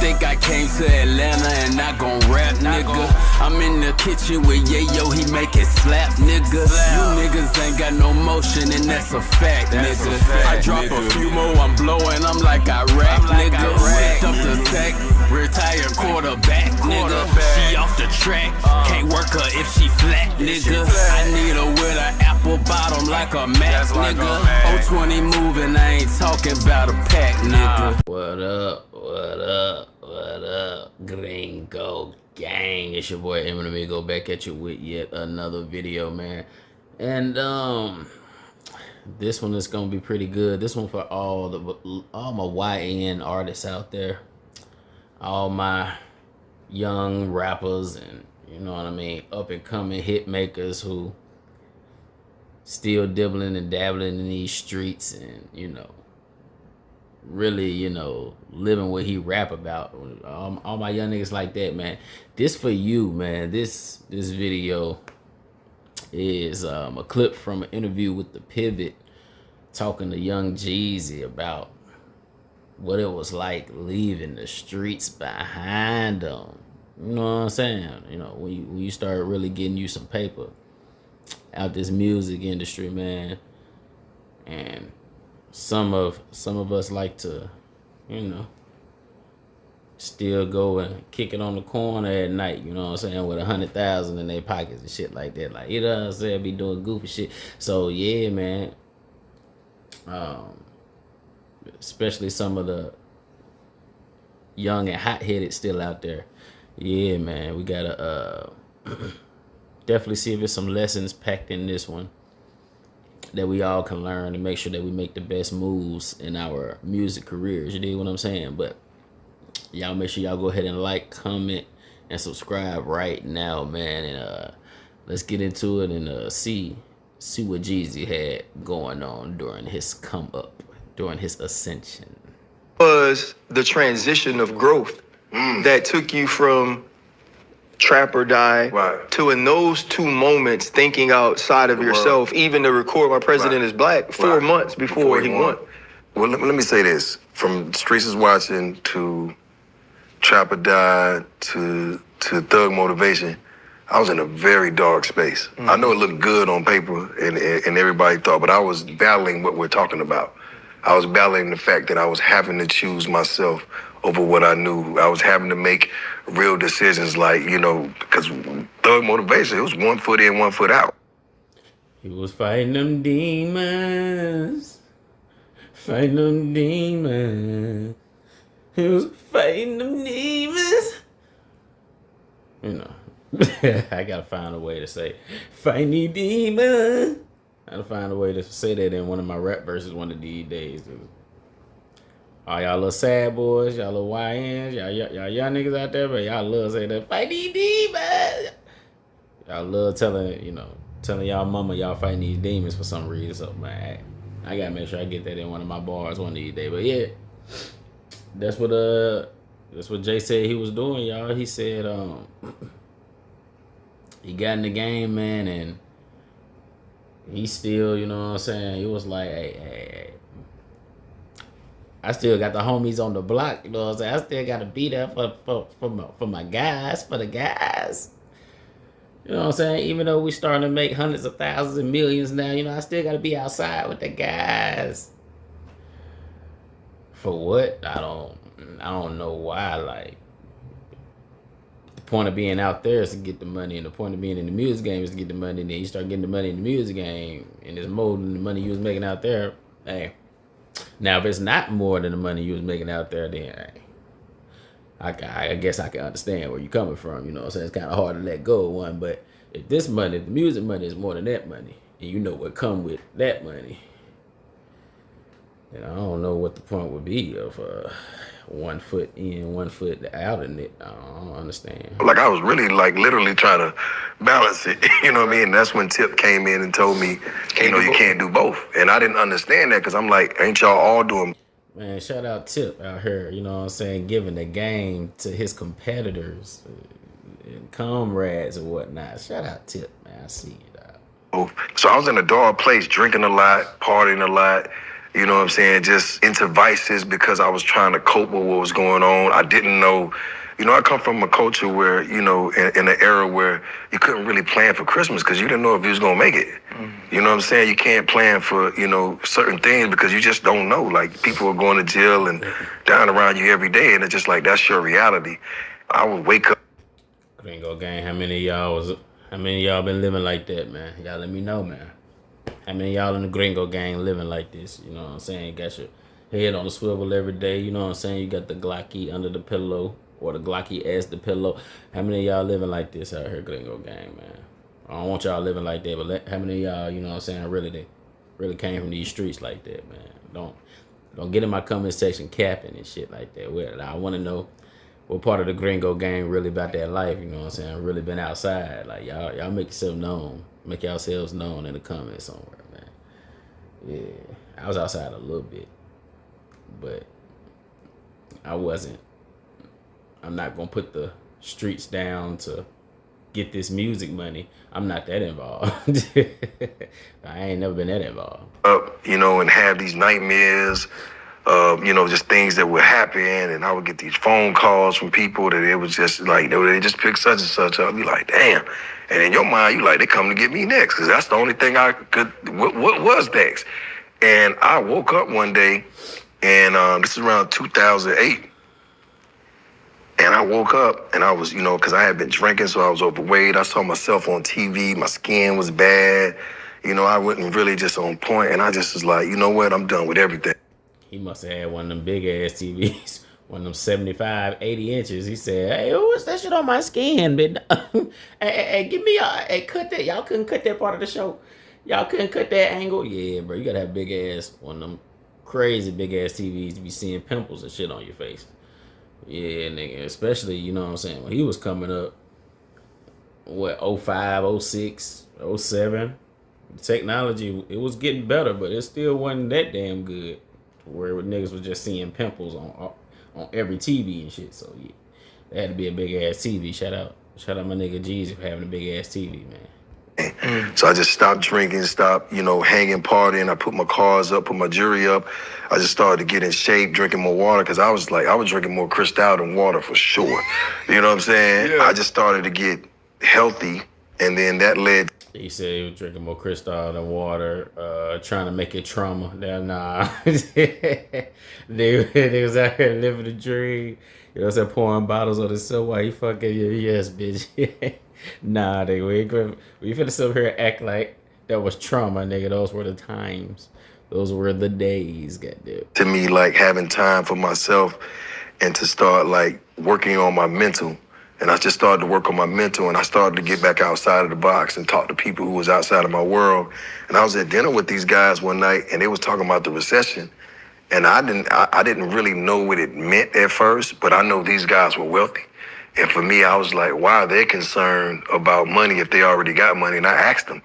think I came to Atlanta and not gon' rap, nigga. I'm in the kitchen with Yayo, he make it slap, nigga. You niggas ain't got no motion and that's a fact, nigga. I drop a few more, I'm blowing, I'm like Iraq, nigga. Whipped up the sack, retired quarterback, nigga. She off the track, can't work her if she flat, nigga. I need her with an apple bottom like a Mac, nigga. 020 moving, I ain't talking about a pack, nigga. What up, what up, what up, Gringo gang? It's your boy Eminem. Go back at you with yet another video, man. And this one is gonna be pretty good. This one for all my YN artists out there, all my young rappers, and you know what I mean, up and coming hit makers who still dibbling and dabbling in these streets, and you know, really, you know, living what he rap about. All my young niggas like that, man. This for you, man. This video is a clip from an interview with The Pivot, talking to young Jeezy about what it was like leaving the streets behind them. You know what I'm saying? You know, when you start really getting you some paper out this music industry, man. And some of us like to, you know, still go and kick it on the corner at night, you know what I'm saying, with 100,000 in their pockets and shit like that. Like, you know what I'm saying, be doing goofy shit. So yeah, man. Especially some of the young and hot-headed still out there. Yeah, man, we gotta definitely see if there's some lessons packed in this one that we all can learn to make sure that we make the best moves in our music careers. You dig what I'm saying? But y'all make sure y'all go ahead and like, comment, and subscribe right now, man. And let's get into it and see what Jeezy had going on during his come up, during his ascension. Was the transition of growth that took you from trap or die to, in those two moments, thinking outside of yourself, even to record My President is Black 4 months before he won? Well, let me say this. From Streets is Watching to Trap or Die to Thug Motivation, I was in a very dark space. I know it looked good on paper and everybody thought, but I was battling what we're talking about. I was battling the fact that I was having to choose myself over what I knew. I was having to make real decisions, like, you know, because Thug Motivation, it was 1 foot in, 1 foot out. He was fighting them demons. Fighting them demons. He was fighting them demons. You know, I gotta find a way to say, fighting these demons. I gotta find a way to say that in one of my rap verses one of these days. All y'all little sad boys, y'all little YNs, y'all niggas out there, but y'all love saying that, fight these demons. Y'all love telling y'all mama y'all fighting these demons for some reason. So, man, I gotta make sure I get that in one of my bars one of these days. But yeah, that's what Jay said he was doing, y'all. He said he got in the game, man, and he still, you know what I'm saying, he was like, hey, I still got the homies on the block, you know what I'm saying? I still got to be there for my guys, for the guys. You know what I'm saying? Even though we starting to make hundreds of thousands and millions now, you know, I still got to be outside with the guys. For what? I don't know why. Like, the point of being out there is to get the money, and the point of being in the music game is to get the money. And then you start getting the money in the music game, and it's more than the money you was making out there. Hey, now if it's not more than the money you was making out there, then hey, I guess I can understand where you're coming from. You know what I'm saying? It's kind of hard to let go of one, but if this money, the music money, is more than that money, and you know what come with that money, then I don't know what the point would be of 1 foot in, 1 foot out in it. I don't understand. Like, I was really, like, literally trying to balance it, you know what I mean? And that's when Tip came in and told me, you know, you can't do both. And I didn't understand that, because I'm like, ain't y'all all doing? Man, shout out Tip out here, you know what I'm saying, giving the game to his competitors and comrades and whatnot. Shout out Tip, man. I see you, dog. So I was in a dark place, drinking a lot, partying a lot, you know what I'm saying, just into vices because I was trying to cope with what was going on. I didn't know, I come from a culture where, in an era where you couldn't really plan for Christmas because you didn't know if you was going to make it. You know what I'm saying? You can't plan for, certain things because you just don't know. Like, people are going to jail and dying around you every day, and it's just like, that's your reality. I would wake up. Gringo gang, how many of y'all been living like that, man? Y'all let me know, man. How many of y'all in the Gringo gang living like this? You know what I'm saying? Got your head on the swivel every day. You know what I'm saying? You got the Glocky under the pillow or the Glocky as the pillow. How many of y'all living like this out here, Gringo gang, man? I don't want y'all living like that, but how many of y'all, you know what I'm saying, really came from these streets like that, man? Don't get in my comment section capping and shit like that. Well, I want to know what part of the Gringo gang really about that life, you know what I'm saying? Really been outside. Like, y'all make yourself known. Make yourselves known in the comments somewhere, man. Yeah, I was outside a little bit, but I'm not going to put the streets down to get this music money. I'm not that involved. I ain't never been that involved. And have these nightmares, just things that would happen, and I would get these phone calls from people that it was just like, they just picked such and such up. I'd be like, damn. And in your mind, you like, they come to get me next, because that's the only thing I could, what was next? And I woke up one day, and this is around 2008, and I woke up, and I was, because I had been drinking, so I was overweight. I saw myself on TV. My skin was bad. I wasn't really just on point, and I just was like, you know what? I'm done with everything. He must have had one of them big ass TVs, one of them 75, 80 inches. He said, hey, what's that shit on my skin, man? hey, give me cut that. Y'all couldn't cut that part of the show. Y'all couldn't cut that angle. Yeah, bro, you gotta have big ass, one of them crazy big ass TVs to be seeing pimples and shit on your face. Yeah, nigga, especially, you know what I'm saying, when he was coming up, 05, 06, 07, technology, it was getting better, but it still wasn't that damn good, where niggas was just seeing pimples on every TV and shit. So yeah, that had to be a big ass TV. Shout out my nigga Jeezy for having a big ass TV, man. So I just stopped drinking, stopped, hanging, partying. I put my cars up, put my jewelry up. I just started to get in shape, drinking more water, because I was drinking more Cristal than water for sure. You know what I'm saying? Yeah. I just started to get healthy, and then that led. He said he was drinking more Cristal than water, trying to make it trauma. Nah. they was out here living the dream. You know what I'm saying? Pouring bottles on the subway. You fucking, yes, bitch. Nah, we finna sit here and act like that was trauma, nigga. Those were the times. Those were the days, goddamn. To me, like, having time for myself and to start, like, working on my mental. And I just started to work on my mental, and I started to get back outside of the box and talk to people who was outside of my world. And I was at dinner with these guys one night, and they was talking about the recession. And I didn't really know what it meant at first, but I know these guys were wealthy. And for me, I was like, why are they concerned about money if they already got money? And I asked him,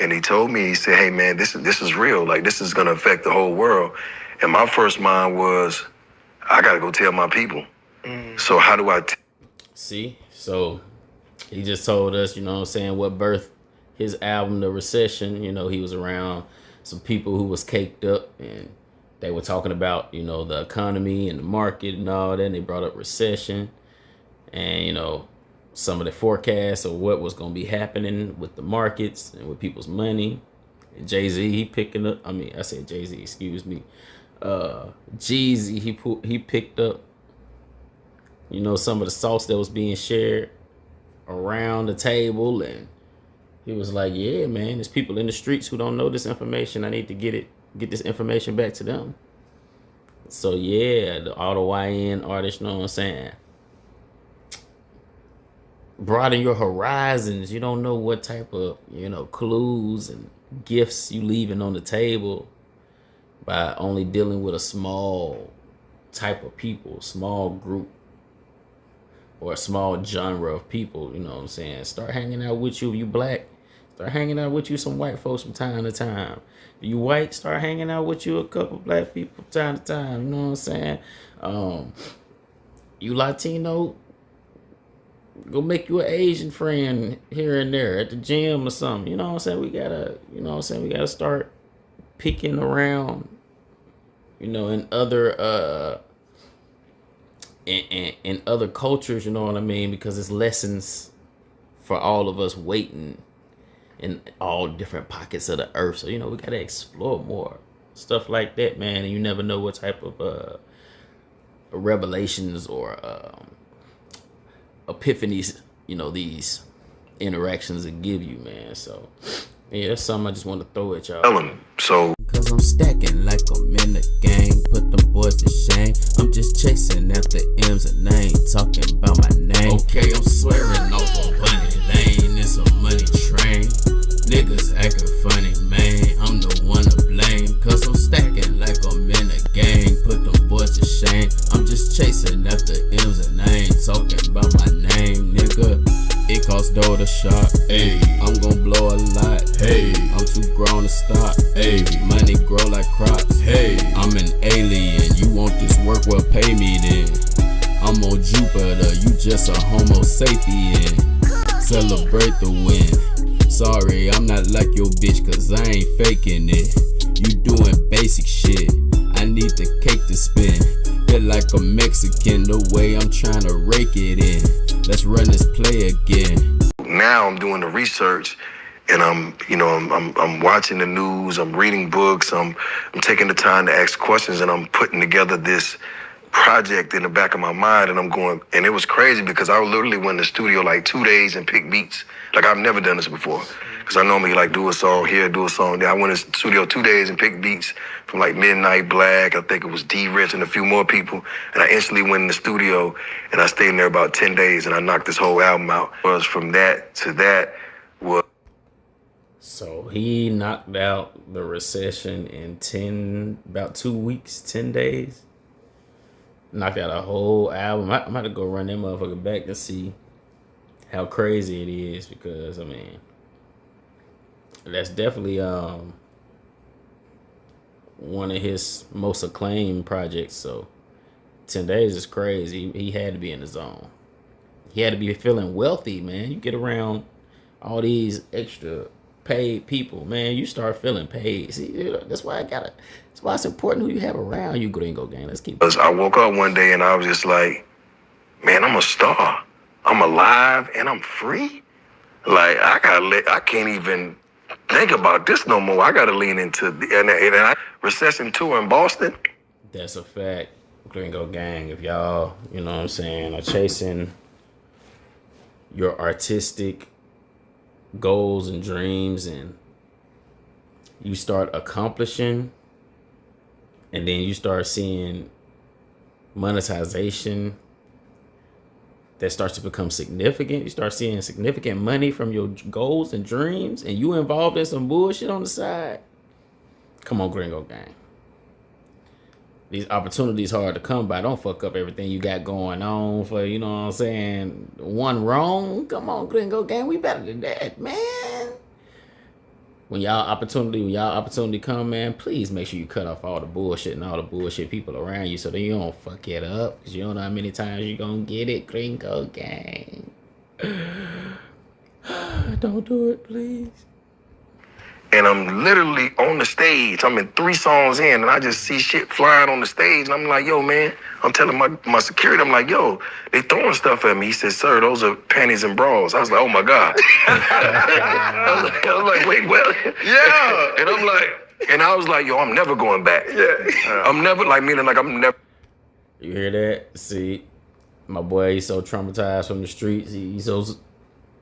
and he told me, he said, hey, man, this is real. Like, this is going to affect the whole world. And my first mind was, I got to go tell my people. So how do I... See? So he just told us, you know what I'm saying, what birthed his album, The Recession. He was around some people who was caked up, and they were talking about, the economy and the market and all that, and they brought up recession. And, some of the forecasts of what was going to be happening with the markets and with people's money. Jay-Z, he picking up, I said Jay-Z, excuse me. Jeezy, he picked up, some of the sauce that was being shared around the table. And he was like, yeah, man, there's people in the streets who don't know this information. I need to get this information back to them. So, yeah, all the YN artists, you know what I'm saying, broaden your horizons. You don't know what type of, clues and gifts you leaving on the table by only dealing with a small type of people, small group, or a small genre of people. You know what I'm saying? Start hanging out with you if you black. Start hanging out with you some white folks from time to time. If you white, start hanging out with you a couple black people from time to time. You know what I'm saying? You Latino, go make you an Asian friend here and there at the gym or something. You know what I'm saying? We gotta start picking around you know, in other in other cultures, you know what I mean? Because it's lessons for all of us waiting in all different pockets of the earth. So, you know, we gotta explore more stuff like that, man. And you never know what type of revelations or epiphanies, you know, these interactions will give you, man. So yeah, that's something I just want to throw at y'all. So Cause I'm stacking like I'm in the game. Put them boys to shame. I'm just chasing after M's and I ain't talking about my name. Okay, I'm swearing off a bunny lane. It's a money train. Niggas acting funny, man. I'm the one to blame. Cause I'm stacking like I'm in the game. Put them boys to shame. I'm just chasing after M's and I ain't talking about my name, nigga. It costs dough to shop, ayy. I'm gon' blow a lot, hey. I'm too grown to stop, ayy. Money grow like crops, hey. I'm an alien, you want this work, well pay me then. I'm on Jupiter, you just a homo sapien. Celebrate the win. Sorry, I'm not like your bitch, cause I ain't faking it. You doing basic shit, I need the cake to spin. Feel like a Mexican, the way I'm trying to rake it in. Let's run this play again. now I'm doing the research, and I'm watching the news, I'm reading books, I'm taking the time to ask questions, and I'm putting together this project in the back of my mind, and I'm going, and it was crazy because I literally went in the studio like 2 days and picked beats. Like I've never done this before. Because I normally like do a song here, do a song there. I went in the studio 2 days and picked beats from like Midnight Black, I think it was D-Rich and a few more people. And I instantly went in the studio and I stayed in there about 10 days and I knocked this whole album out. It was from that to that was. So he knocked out the recession in about 2 weeks, 10 days. Knocked out a whole album. I'm about to go run that motherfucker back to see how crazy it is, because I mean, that's definitely one of his most acclaimed projects. So 10 days is crazy. He had to be in the zone. He had to be feeling wealthy, man. You get around all these extra paid people, man, you start feeling paid. See, that's why that's why it's important who you have around you, Gringo Gang. Let's keep it. I woke up one day and I was just like, man, I'm a star. I'm alive and I'm free. Like I can't even think about this no more. I gotta lean into and recession tour in Boston. That's a fact, Gringo Gang. If y'all, you know what I'm saying, are chasing your artistic goals and dreams, and you start accomplishing, and then you start seeing monetization that starts to become significant. You start seeing significant money from your goals and dreams, and you involved in some bullshit on the side. Come on, Gringo Gang. These opportunities hard to come by. Don't fuck up everything you got going on for, you know what I'm saying, one wrong. Come on, Gringo Gang. We better than that, man. When y'all opportunity come, man, please make sure you cut off all the bullshit and all the bullshit people around you so that you don't fuck it up. Because you don't know how many times you gonna get it, Gringo Gang. Don't do it, please. And I'm literally on the stage. I'm in 3 songs in, and I just see shit flying on the stage. And I'm like, yo, man, I'm telling my security, I'm like, yo, they throwing stuff at me. He said, sir, those are panties and bras. I was like, oh, my God. I was like, wait, well, yeah. And I was like, yo, I'm never going back. Yeah. I'm never, like, meaning like I'm never. You hear that? See, my boy, he's so traumatized from the streets. He's so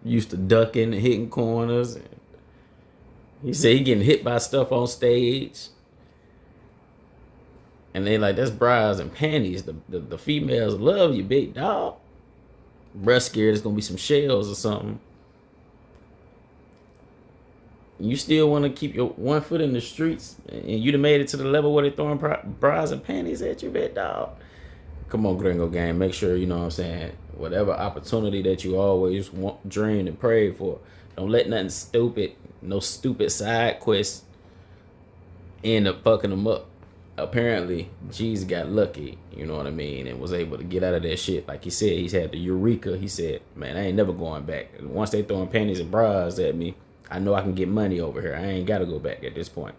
used to ducking and hitting corners. And he said he getting hit by stuff on stage. And they like, that's bras and panties. The females love you, big dog. Bruh scared it's gonna be some shells or something. You still want to keep your one foot in the streets, and you done made it to the level where they throwing bras and panties at you, big dog. Come on, Gringo Gang. Make sure, you know what I'm saying, whatever opportunity that you always dreamed and prayed for, don't let nothing stupid, no stupid side quest end up fucking them up. Apparently, Jeezy got lucky, you know what I mean, and was able to get out of that shit. Like he said, he's had the eureka. He said, man, I ain't never going back. Once they throwing panties and bras at me, I know I can get money over here. I ain't got to go back at this point.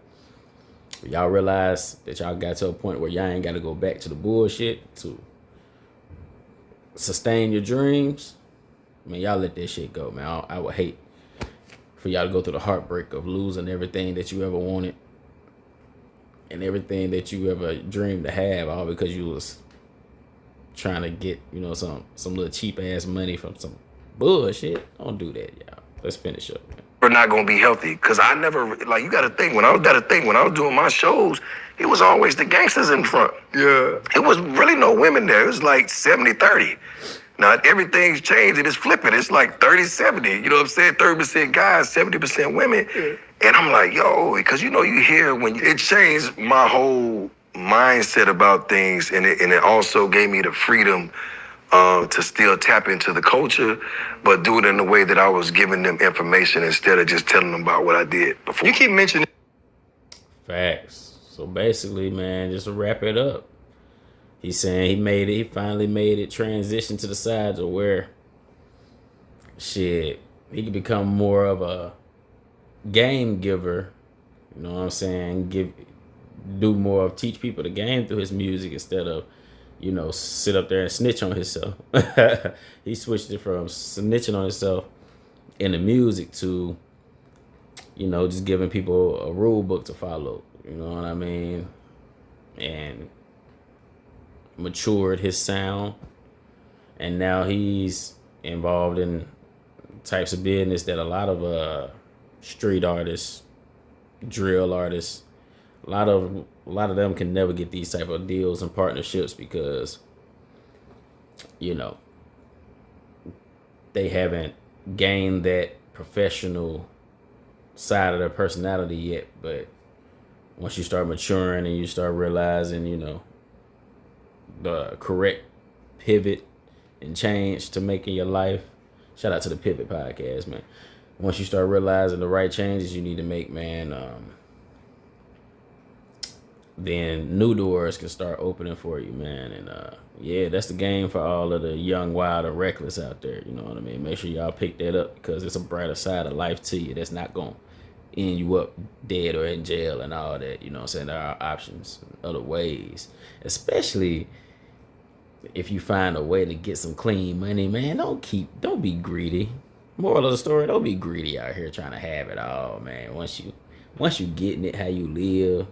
Y'all realize that y'all got to a point where y'all ain't got to go back to the bullshit to sustain your dreams. Man, y'all let that shit go, man. I would hate for y'all to go through the heartbreak of losing everything that you ever wanted and everything that you ever dreamed to have, all because you was trying to get, you know, some little cheap ass money from some bullshit. Don't do that, y'all. Let's finish up, man. We're not gonna be healthy. Cause I never, like, you gotta think, when I was doing my shows, it was always the gangsters in front. Yeah. It was really no women there. It was like 70-30. Now everything's changed and it's flipping. It's like 30-70. You know what I'm saying? 30% guys, 70% women. Yeah. And I'm like, yo, because you know, you hear when it changed my whole mindset about things, and it also gave me the freedom to still tap into the culture, but do it in a way that I was giving them information instead of just telling them about what I did before. You keep mentioning Facts. So basically, man, just to wrap it up, he's saying he finally made it transition to the side to where shit, he could become more of a game giver, you know what I'm saying? Teach people the game through his music instead of, you know, sit up there and snitch on himself. He switched it from snitching on himself in the music to, you know, just giving people a rule book to follow. You know what I mean? And matured his sound. And now he's involved in types of business that a lot of street artists, drill artists, a lot of them can never get these type of deals and partnerships because, you know, they haven't gained that professional side of their personality yet. But once you start maturing and you start realizing, you know, the correct pivot and change to make in your life, shout out to the Pivot Podcast, man. Once you start realizing the right changes you need to make, man, then new doors can start opening for you, man. And yeah, that's the game for all of the young, wild, and reckless out there. You know what I mean? Make sure y'all pick that up because it's a brighter side of life to you that's not going to end you up dead or in jail and all that. You know what I'm saying? There are options, other ways, especially if you find a way to get some clean money, man. Don't be greedy. Moral of the story, don't be greedy out here trying to have it all, man. Once you getting it how you live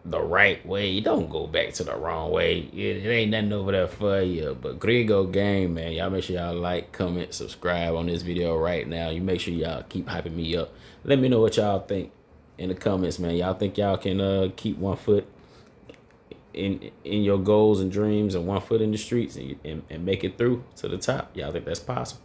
the right way, don't go back to the wrong way. It ain't nothing over there for you. But Gringo Gang, man, y'all make sure y'all like, comment, subscribe on this video right now. You make sure y'all keep hyping me up. Let me know what y'all think in the comments, man. Y'all think y'all can keep one foot in your goals and dreams and one foot in the streets and make it through to the top? Y'all think that's possible?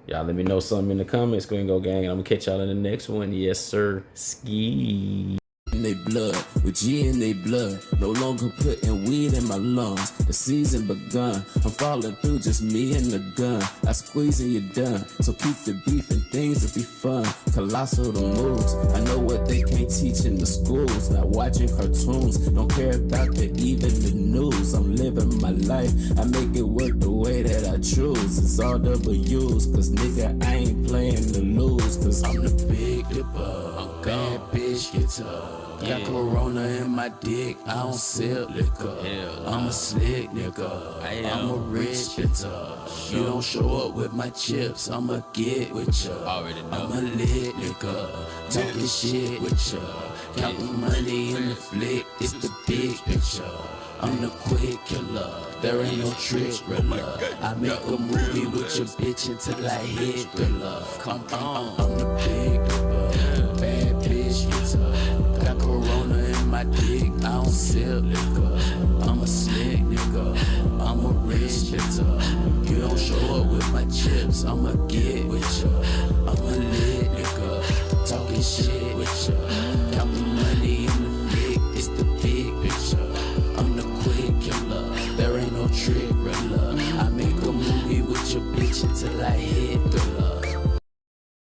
Y'all let me know something in the comments, Gringo Gang, and I'm gonna catch y'all in the next one. Yes, sir. Ski. In they blood, with G in they blood, no longer putting weed in my lungs. The season begun, I'm falling through, just me and the gun. I squeeze and you're done, so keep the beef and things will be fun. Colossal the moves, I know what they can't teach in the schools. Not watching cartoons, don't care about even the news. I'm living my life, I make it work the way that I choose. It's all W's, cause nigga I ain't playing to lose. Cause I'm the big dipper, I'm bad bitch guitar. Got Corona in my dick, I don't sell liquor. I'm a slick nigga, I'm a rich bitter. You don't show up with my chips, I'ma get with ya. I'm a lit nigga, talking shit with ya. Counting money in the flick, it's the big picture. I'm the quick killer, there ain't no trick thriller. I make a movie with your bitch until I hit thriller. Come on, I'm the big dipper, bad bitch guitar. Got Corona in my dick, I don't sell liquor. I'm a slick nigga, I'm a rich bitter. You don't show up with my chips, I'ma get with ya. I'm a lit nigga, talking shit with ya. Counting money